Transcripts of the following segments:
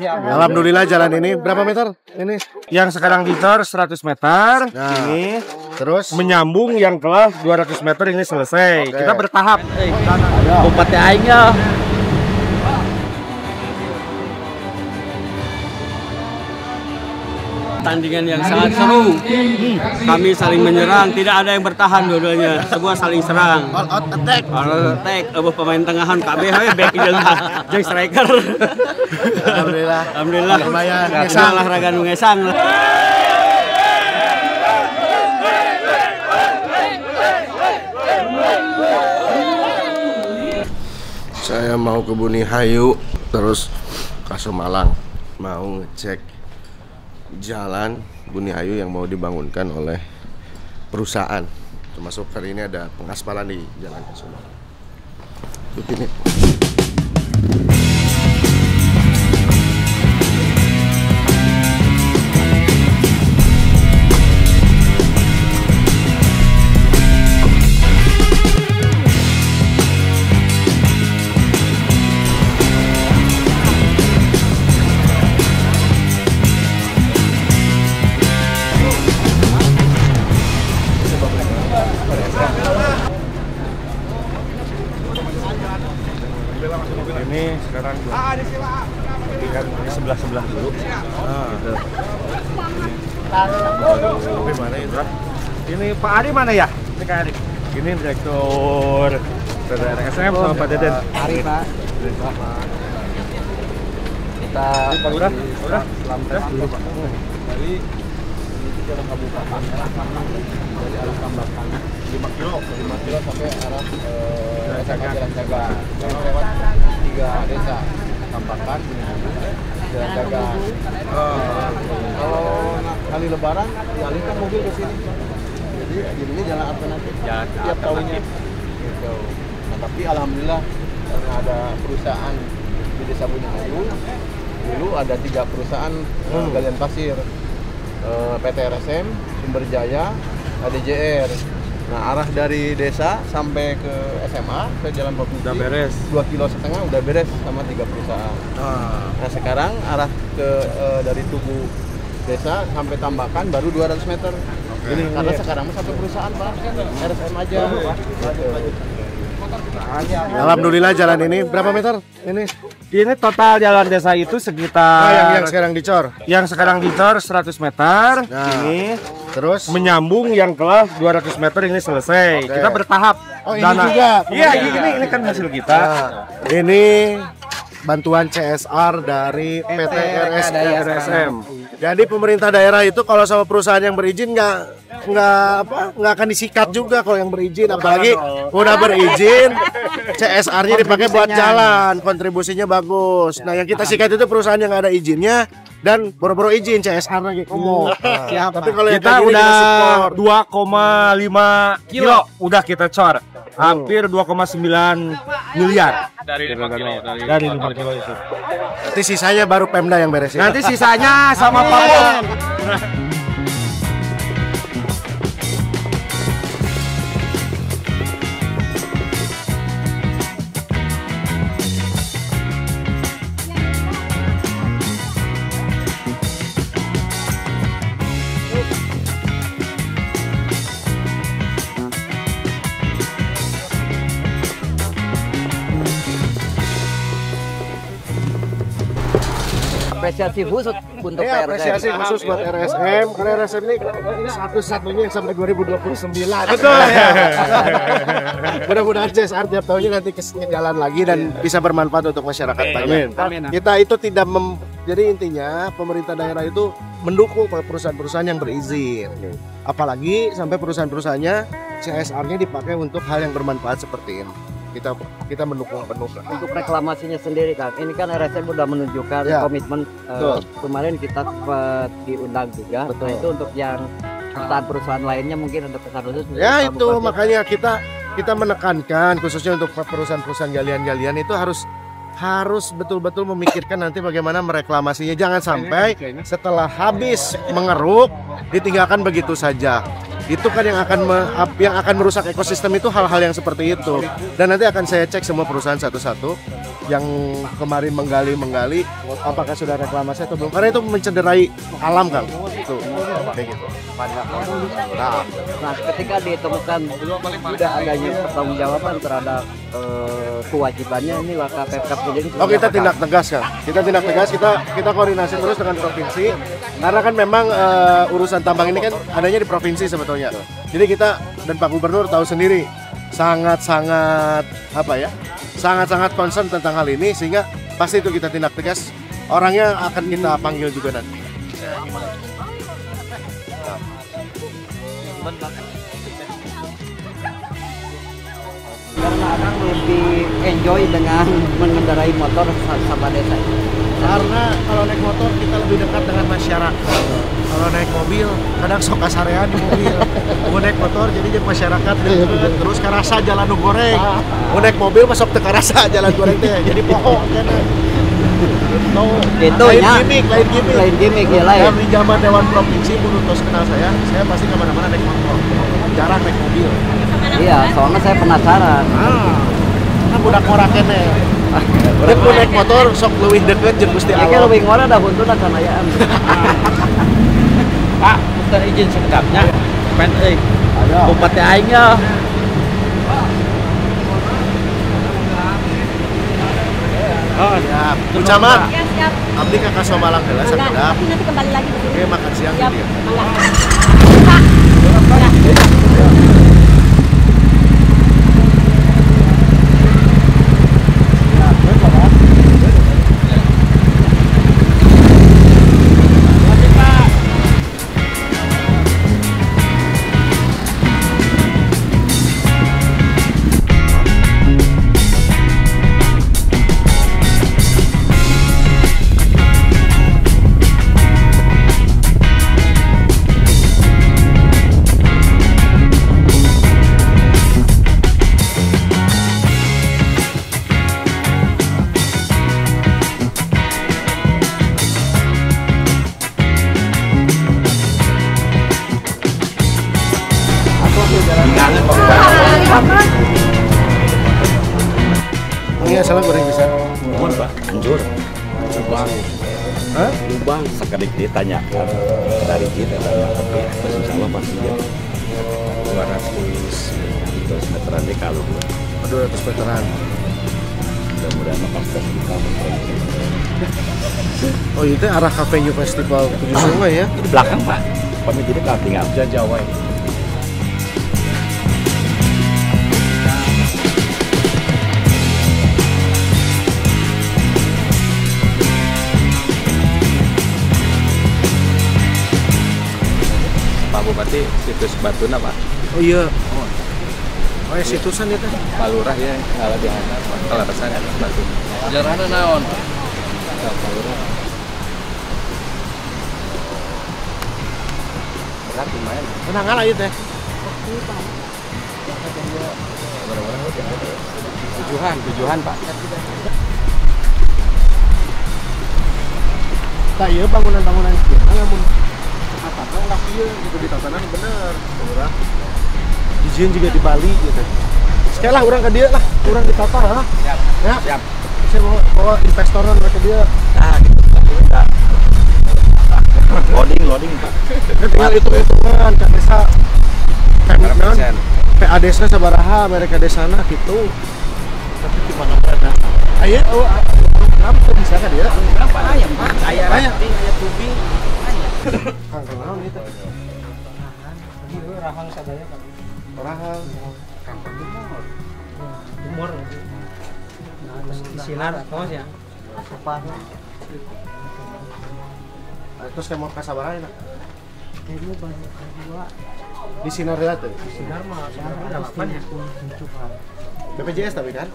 Alhamdulillah jalan ini berapa meter? Ini yang sekarang dicor 100 meter. Nah, ini terus menyambung yang kelas 200 meter ini selesai. Kita bertahap. Bupati aingnya. Tandingan yang sangat seru. Kami saling menyerang, tidak ada yang bertahan dua-duanya. Semua saling serang. all out attack. All attack, pemain tengahan KB back jeung striker. Alhamdulillah. Alhamdulillah. Lumayan. Ngesang olahraga nu ngesang. Saya mau ke Bunihayu terus ke Sumalang, mau ngecek jalan Bunihayu yang mau dibangunkan oleh perusahaan. Termasuk hari ini ada pengaspalan di jalan ke Sumalang. Ikutin nih. Ini sekarang lihat sebelah dulu. Gitu. Tapi mana itu? Ini Pak Ari mana ya? Ini Kak Ari. Ini direktur RSM sama Pak Deden. Hari Pak. Kita Udah. selamat dulu Pak. Dari jalan kabupaten dari arah Tambakan 5 kilo sampai arah Jalan Jaga. Lewat 3 desa Tambakan, Jalan Jaga. Kalau kali Lebaran dialihkan mobil ke sini. Jadi ini jalan alternatif. Tiap tahunnya. Gitu. Nah, tapi alhamdulillah karena ada perusahaan di Desa Bunihayu. Dulu ada 3 perusahaan galian pasir. PT RSM, Sumber Jaya, ADJR. Nah, arah dari desa sampai ke SMA, ke Jalan Provinsi Udah beres. 2,5 kilo udah beres sama 3 perusahaan. Nah, sekarang arah ke dari tubuh desa sampai Tambakan baru 200 meter. Jadi karena sekarang satu perusahaan Pak, RSM aja. Alhamdulillah jalan ini berapa meter? Ini total jalan desa itu sekitar yang sekarang dicor. Yang sekarang dicor 100 meter. Nah, ini terus menyambung yang kelas 200 meter ini selesai. Kita bertahap. Oh, ini juga. Iya, ini kan hasil kita. Ini bantuan CSR dari PT RSM. Jadi pemerintah daerah itu kalau sama perusahaan yang berizin nggak akan disikat juga kalau yang berizin, apalagi udah berizin CSR-nya dipakai buat jalan, kontribusinya bagus. Nah, yang kita sikat itu perusahaan yang ada izinnya dan boro-boro izin CSR-nya gitu. Tapi kalau yang Kita kayak gini udah support. 2,5 kilo udah kita cor. Hampir 2,9 miliar. Dari 5 kilo. Dari 5 kilo itu. Nanti sisanya baru Pemda yang beresin. Nanti sisanya sama Pak Pom. Apresiasi khusus untuk Ya, PRSM. apresiasi khusus buat RSM karena RSM ini satu-satunya yang sampai 2029. Betul ya. Mudah-mudahan CSR tiap tahunnya nanti jalan lagi dan bisa bermanfaat untuk masyarakat banyak. Amin. Kita itu tidak jadi intinya pemerintah daerah itu mendukung perusahaan-perusahaan yang berizin. Apalagi sampai perusahaan-perusahaannya CSR-nya dipakai untuk hal yang bermanfaat seperti ini. Kita mendukung penuh. Untuk reklamasinya sendiri kan, ini kan RSM udah menunjukkan Ya. komitmen. Kemarin kita sempat diundang juga. Betul. Nah, itu untuk yang perusahaan lainnya mungkin untuk pesan khusus. Ya itu makanya kita menekankan khususnya untuk perusahaan-perusahaan galian-galian itu harus betul-betul memikirkan nanti bagaimana mereklamasinya. Jangan sampai setelah habis mengeruk ditinggalkan begitu saja. Itu kan yang akan merusak ekosistem itu hal-hal yang seperti itu. Dan nanti akan saya cek semua perusahaan satu-satu yang kemarin menggali apakah sudah reklamasi atau belum. Karena itu mencederai alam kan. Itu kayak gitu. Nah, ketika ditemukan tidak adanya pertanggungjawaban terhadap kewajibannya ini maka Pemkab jadi kita tindak tegas kan. Kita koordinasi terus dengan provinsi karena kan memang urusan tambang ini kan adanya di provinsi sebetulnya. Jadi kita dan Pak Gubernur tahu sendiri sangat-sangat concern tentang hal ini sehingga pasti itu kita tindak tegas. Orangnya akan kita panggil juga nanti. karena Akang lebih enjoy dengan mengendarai motor sama desa. Karena kalau naik motor kita lebih dekat dengan masyarakat. Kalau naik mobil kadang sok kasarean di mobil. Mau naik motor jadi masyarakat deket, terus karasa jalan nu goreng. Mau naik mobil masuk teu karasa jalan goreng teh. Jadi pokok kan. Gitu nya. Lain gimmick ya lain. Di zaman Dewan Provinsi menurut tos kenal saya pasti kemana-mana naik motor. Jarang naik mobil. Iya, soalnya saya penasaran. Kan budak ngora kene. Dek mau naik motor sok leuwih deket jeung Gusti Allah. Iki leuwih ngora da buntuna sanayaan. Pak, punten izin sekejapnya. Pen euy. Bupati aing ya. Oh, siap. Bu Camat. Ya, siap. Abdi ka Kasomalang heula sakedap. Tapi nanti kembali lagi ke sini. Oke, makan siang Siap. gitu ya. Pak. Iya, salah goreng bisa. Mohon Pak, anjur. Lubang sekali ditanya dari kita tapi insya Allah pasti jadi 200 meteran deh kalau 200 meteran. mudah-mudahan pasti kita Oh itu arah Cafe New Festival Tujuh Sungai ya? di belakang Pak. Kami jadi tinggal Jawa ini. Pak Bupati, situs Batuna Pak. Oh iya. Oh ya situsan itu. Pak Lurah ya, kalau di sana, kalau rasanya Batu. Jarana naon? Pak Lurah. Berat lumayan. Tenang aja itu teh. Tujuan Pak. Tak iya bangunan-bangunan kita namun apa kan lah iya gitu di tatanan bener murah. Izin juga di Bali gitu. Sekali lah orang ke dia lah, orang ditata lah. Siap. Ya. Siap. Saya mau bawa investoran ke dia. Nah, gitu. Loading Pak. Tinggal hitung-hitungan ke desa. Pemiknan. PADS-nya sabaraha mereka desana gitu. Tapi di mana ada? Ayo, berapa bisa kan dia? Berapa ayam Pak? Ayam tubing. Kang kenal gitu. Rahang sadaya Pak. Rahang. Umur. Sinar kos ya. Sepan. Terus kayak mau kasabaraha ya? Kayaknya banyak kedua. Di Sinar ya tuh. Sinar mah ada 8 ya. BPJS tapi kan?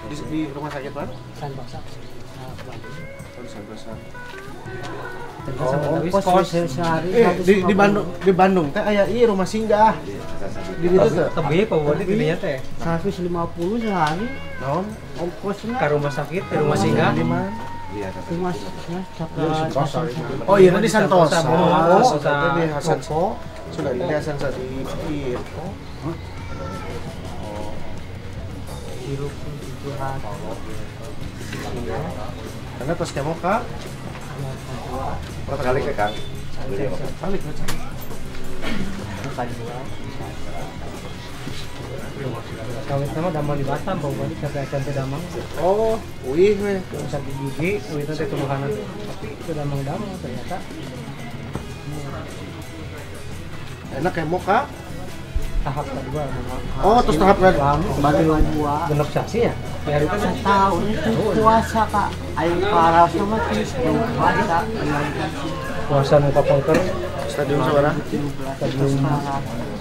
Di rumah sakit mana? Santosa. Oh, di Santosa. Di Bandung teh aya ieu rumah singgah. Di ditu teh. Tebe pawon gedenya teh. 150 sehari. Naon? Ongkosna Ke rumah sakit, ke rumah singgah. Di mana? Oh iya tadi Santosa. Oh, Tadi Hasan sudah ini Hasan sedikit. Karena pas kamu kak, berapa kali ke kang? Kali ke kang. Kawit nama damang di Batam, bau balik sampai SMP damang. Oh, wih weh. Sakit gigi, wih itu keluhan tapi itu damang ternyata. Enak ya moka? Tahap kedua. Oh, terus tahap kedua. Bagi dua Genep saksi ya? Ya itu kan tahun itu puasa kak. Ayo parah sama puasa. puasa muka pongker, Stadium seberapa?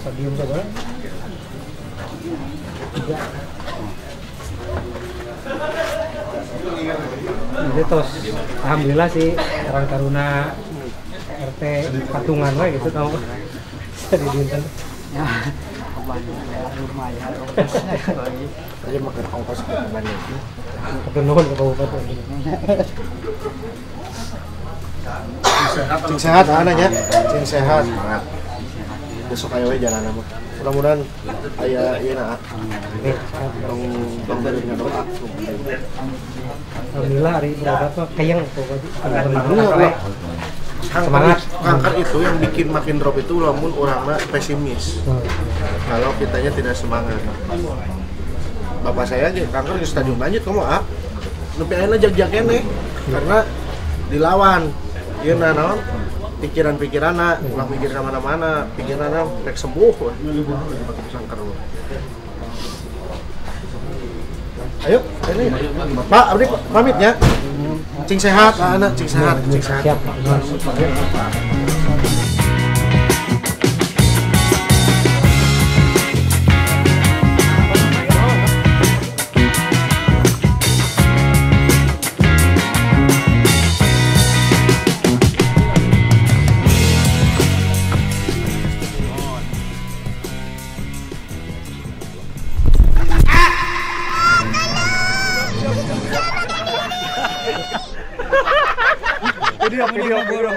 stadium seberapa? Jadi terus alhamdulillah sih Karang Taruna RT patungan lah gitu tahu di dinten Ya, lumayan. Aja makan ongkos ke Bandung. kepenuhan ke kabupaten. Cing sehat anaknya, cing sehat. Semangat. Besok ayo jalan nama. Mudah-mudahan aya ieu na. Dong dari dengan doa. Alhamdulillah hari berobat mah kayang tuh Semangat. Kanker itu yang bikin makin drop itu lamun orangnya pesimis. Kalau kitanya tidak semangat. Bapak saya aja kanker di stadium lanjut kamu nepi ayeuna jag-jag keneh karena dilawan. Ieu naon? Pikiran-pikiranna, ulah mikir ka mana-mana, pikiranna rek sembuh. Kanker. Ayo, ini. Pak, abdi pamit ya. Cing sehat, anak, cing sehat, cing sehat. siap. Video burung.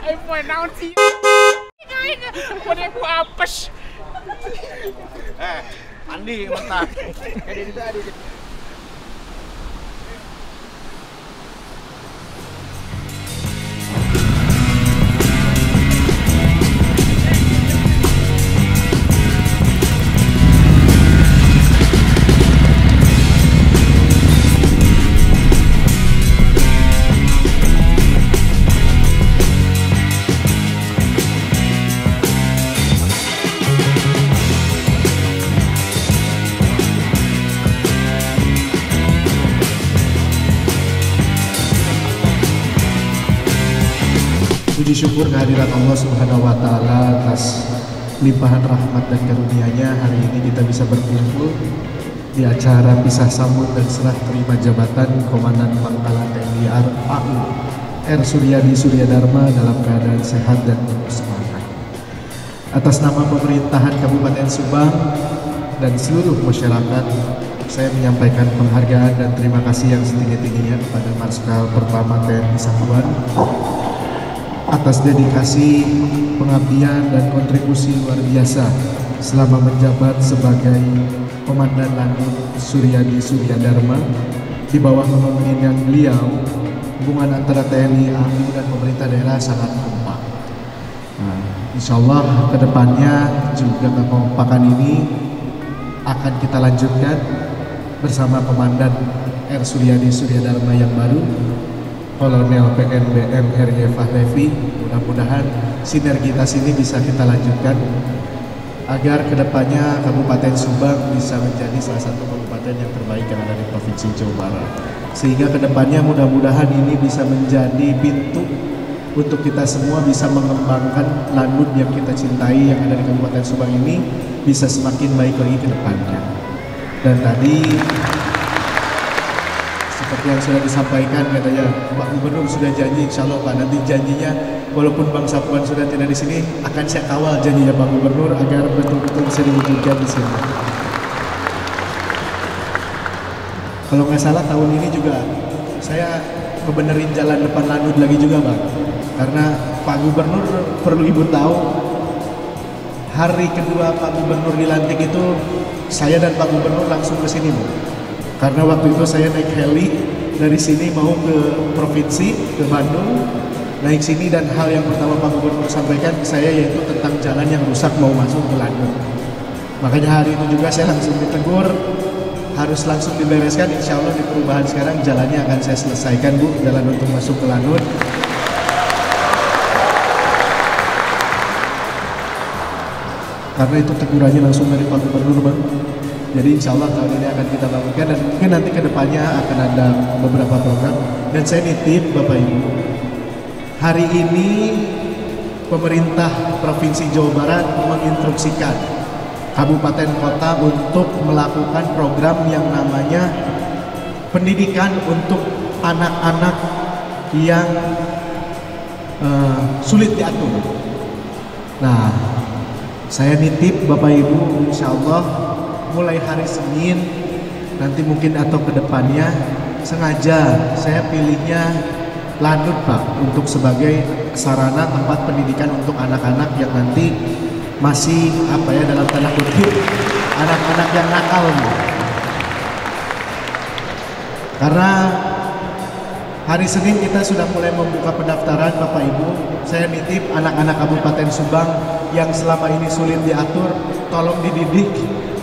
Ay, po, naon si Pwede po apes. Andi mentah. Puji syukur kehadirat Allah Subhanahu wa Ta'ala atas limpahan rahmat dan karunia-Nya. Hari ini kita bisa berkumpul di acara pisah sambut dan serah terima jabatan Komandan Pangkalan TNI AU R. Suryadi Suryadharma dalam keadaan sehat dan penuh semangat. Atas nama pemerintahan Kabupaten Subang dan seluruh masyarakat, saya menyampaikan penghargaan dan terima kasih yang setinggi-tingginya kepada Marskal Pertama TNI Satuan atas dedikasi, pengabdian, dan kontribusi luar biasa selama menjabat sebagai Komandan Lanut Suryadi Suryadharma. Di bawah kepemimpinan beliau, hubungan antara TNI AU dan pemerintah daerah sangat kompak. Insya Allah kedepannya juga kekompakan ini akan kita lanjutkan bersama Komandan R. Suryadi Suryadharma yang baru, Kolonel PNBM R.Y. Fahlevi. Mudah-mudahan sinergitas ini bisa kita lanjutkan agar kedepannya Kabupaten Subang bisa menjadi salah satu kabupaten yang terbaik yang ada di Provinsi Jawa Barat. Sehingga kedepannya mudah-mudahan ini bisa menjadi pintu untuk kita semua bisa mengembangkan Lanut yang kita cintai yang ada di Kabupaten Subang ini bisa semakin baik lagi ke depannya. Dan tadi seperti seperti yang sudah disampaikan katanya Pak Gubernur sudah janji, insya Allah Pak, nanti janjinya walaupun Bang Sapuan sudah tidak di sini akan saya kawal janjinya Pak Gubernur agar betul-betul bisa diwujudkan di sini. Kalau nggak salah tahun ini juga saya ngebenerin jalan depan Lanut lagi juga Bang, karena Pak Gubernur perlu Ibu tahu, hari kedua Pak Gubernur dilantik itu saya dan Pak Gubernur langsung ke sini Bu. Karena waktu itu saya naik heli dari sini mau ke provinsi, ke Bandung, naik sini dan hal yang pertama Pak Gubernur sampaikan ke saya yaitu tentang jalan yang rusak mau masuk ke Lanut. Makanya hari itu juga saya langsung ditegur, harus langsung dibereskan. Insya Allah di perubahan sekarang jalannya akan saya selesaikan Bu, jalan untuk masuk ke Lanut. Karena itu tegurannya langsung dari Pak Gubernur Bang. Jadi insya Allah tahun ini akan kita bangunkan dan mungkin nanti kedepannya akan ada beberapa program. Dan saya nitip Bapak Ibu, hari ini pemerintah Provinsi Jawa Barat menginstruksikan kabupaten kota untuk melakukan program yang namanya pendidikan untuk anak-anak yang sulit diatur. Nah, saya nitip Bapak Ibu, insya Allah mulai hari Senin nanti mungkin atau kedepannya sengaja saya pilihnya Lanut Pak untuk sebagai sarana tempat pendidikan untuk anak-anak yang nanti masih apa ya dalam tanda kutip anak-anak yang nakal Pak. Karena hari Senin kita sudah mulai membuka pendaftaran Bapak Ibu. Saya nitip anak-anak Kabupaten Subang yang selama ini sulit diatur, tolong dididik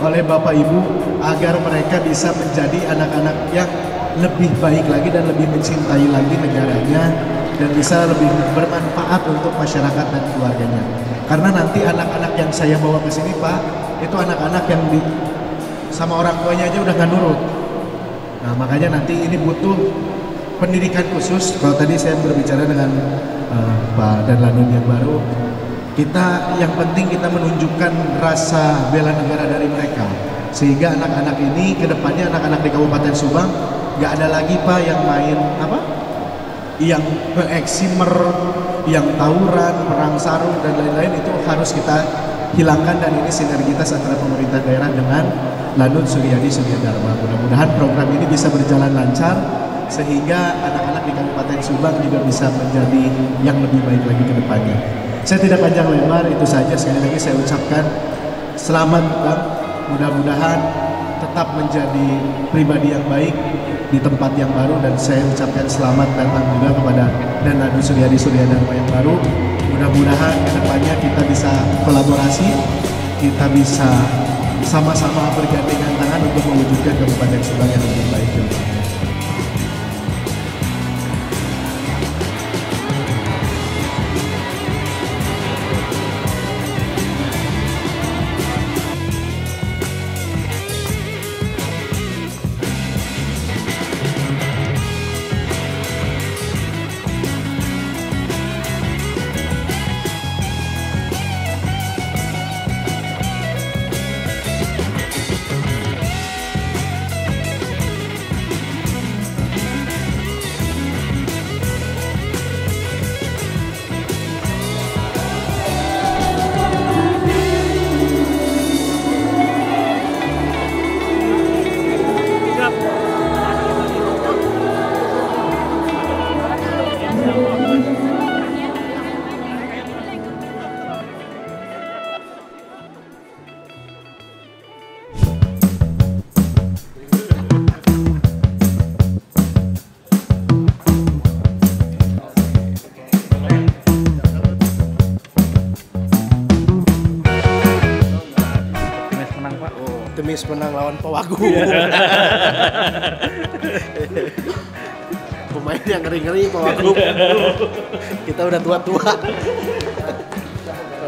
oleh Bapak Ibu agar mereka bisa menjadi anak-anak yang lebih baik lagi dan lebih mencintai lagi negaranya dan bisa lebih bermanfaat untuk masyarakat dan keluarganya. Karena nanti anak-anak yang saya bawa ke sini Pak, itu anak-anak yang sama orang tuanya aja udah nggak nurut. Nah makanya nanti ini butuh pendidikan khusus. Kalau tadi saya berbicara dengan Pak Danlanut yang baru, kita yang penting kita menunjukkan rasa bela negara dari mereka, sehingga anak-anak ini kedepannya anak-anak di Kabupaten Subang nggak ada lagi Pak yang main apa, yang eksimer, yang tawuran, perang sarung dan lain-lain. Itu harus kita hilangkan dan ini sinergitas antara pemerintah daerah dengan Lanut Suryadi Suryadharma. Mudah-mudahan program ini bisa berjalan lancar sehingga anak-anak di Kabupaten Subang juga bisa menjadi yang lebih baik lagi ke depannya. Saya tidak panjang lebar, itu saja. Sekali lagi saya ucapkan selamat Bang. Mudah-mudahan tetap menjadi pribadi yang baik di tempat yang baru dan saya ucapkan selamat datang juga kepada Danlanut Suryadi Suryadharma yang baru. Mudah-mudahan ke depannya kita bisa kolaborasi, kita bisa sama-sama bergandengan tangan untuk mewujudkan Kabupaten Subang yang lebih baik. Optimis menang lawan Pewagu. Pemain yang ngeri-ngeri Pewagu. Kita udah tua-tua.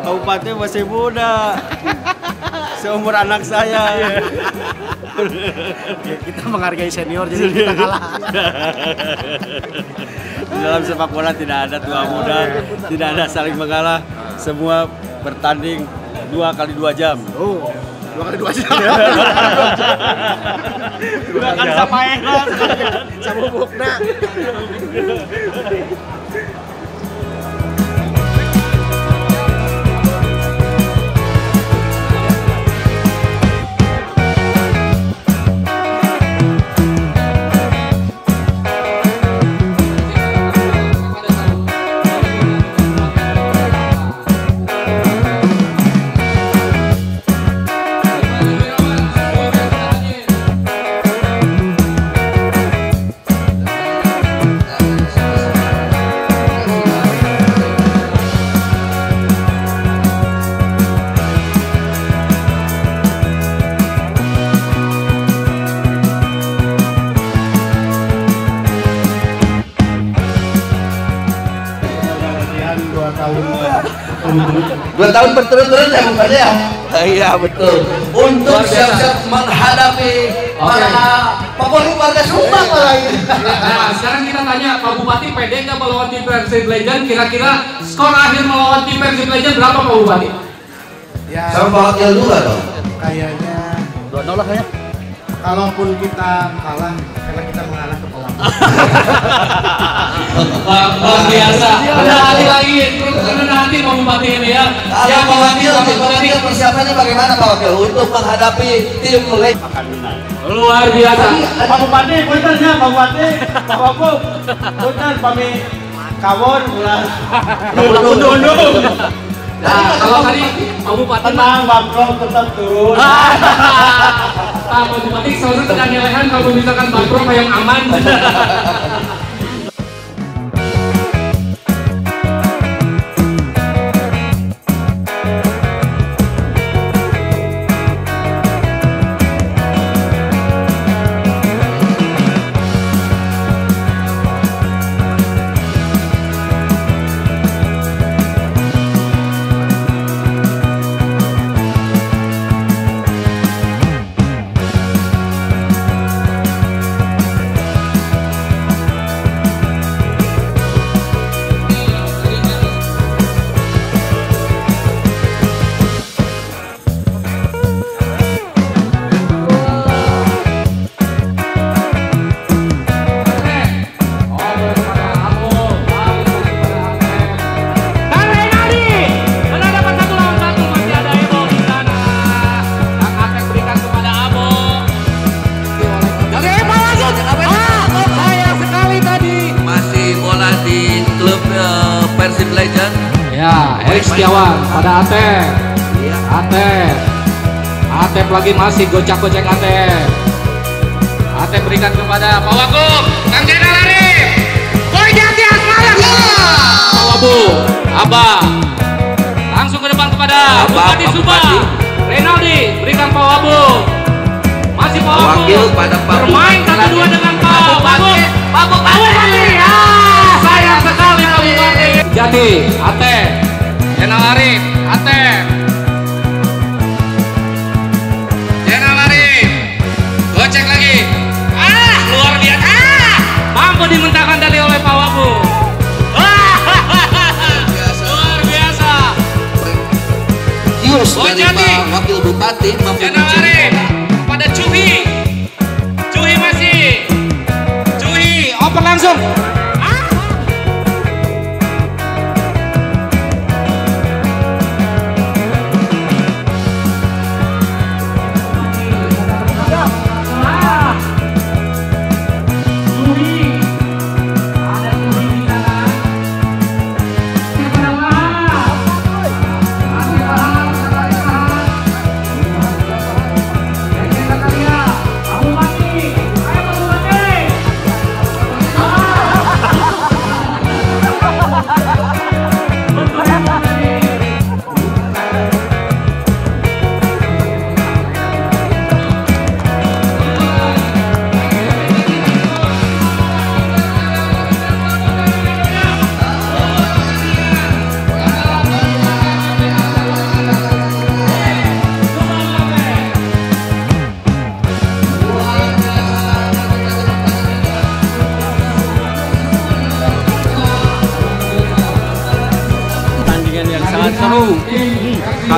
Kabupaten masih muda. Seumur anak saya. Kita menghargai senior jadi kita kalah. Dalam sepak bola tidak ada tua muda, tidak ada saling mengalah. Semua bertanding 2 kali 2 jam. 2 kali 2 jam. Kan sama Eros. Sama Bukna. Dua tahun berturut-turut ya bukan ya? Iya betul. Untuk siap-siap menghadapi para pokoknya warga Subang lain. Nah, sekarang kita tanya Pak Bupati, pede nggak melawan tim Persib Legend? Kira-kira skor akhir melawan tim Persib Legend berapa Pak Bupati? Ya, sama wakil juga dong. Kayaknya 2-0 lah ya. kalaupun kita kalah karena kita mengalah ke pelawak. Luar biasa. Ada hati lagi, karena nanti Pak Bupati ini ya. Kalau Pak Wakil persiapannya bagaimana Pak Wakil untuk menghadapi tim Legend? Luar biasa. Pak Bupati, punten ya Pak Bupati. Pak Wakil, punten pami kawon ulah. Unduh-unduh. Nah, kalau tadi Pak Bupati tenang, Bangkrong tetap turun. Pak Bupati selalu tekan lehan kalau misalkan Bangkrong yang aman. Persib Legend. Ya, Erik Setiawan pada Atep. Atep lagi masih gocak-gocek Atep. Atep berikan kepada Pak Wagub. Kang Jenderal Arif. Boy Jati Asmalan. Pak Wabu, Abah. Langsung ke depan kepada Bupati Subang. Renaldi berikan Pak Wabu. Masih Pak Wabu. Bermain 1-2 dengan Pak Wabu. Pak Bupati. Sayang sekali Pak Bupati. Jati, Atep, Jenderal Arif, Atep, Jenderal Arif, gocek lagi, luar biasa, mampu dimentahkan dari oleh Pak Wabu, luar biasa, Yus dari Pak Wakil Bupati, Jenderal Arif, pada Cuhi masih, Cuhi, oper langsung.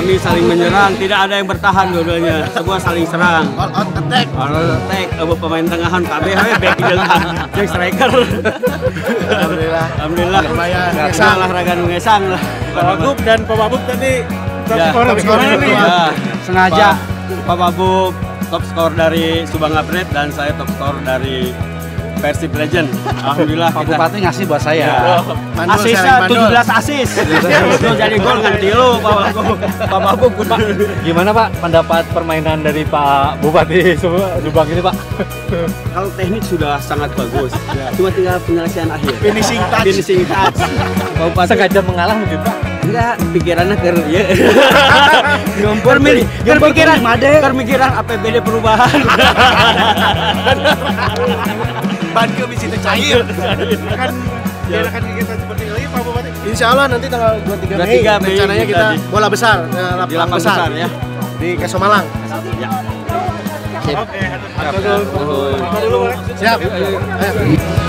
Kami saling menyerang, tidak ada yang bertahan dua-duanya. Semua saling serang. All out attack. All out attack. Pemain tengahan KB back jeung striker. Alhamdulillah. Lumayan. Ngesang olahraga nu ngesang lah. Pak Wagub dan Pak Wabub tadi top scorer nih. Ya, sengaja Pak Wabub top skor dari Subang Upgrade dan saya top skor dari Persib Legend. Alhamdulillah Pak Bupati ngasih buat saya. Asisnya 17 asis. Itu jadi gol kan tilu Pak Wabub. Gimana Pak pendapat permainan dari Pak Bupati Subang ini Pak? Kalau teknik sudah sangat bagus. Cuma tinggal penyelesaian akhir. Finishing touch. Pak Bupati Sengaja mengalah mungkin Pak? enggak, pikirannya ker ya. Permikiran APBD perubahan. Ban ke bisa cair. Kan diadakan kegiatan seperti ini Pak Bupati. Insya Allah nanti tanggal 23 Mei rencananya kita bola besar di lapangan besar ya di Kesomalang. Ya. Oke, dulu. Siap. Ayo.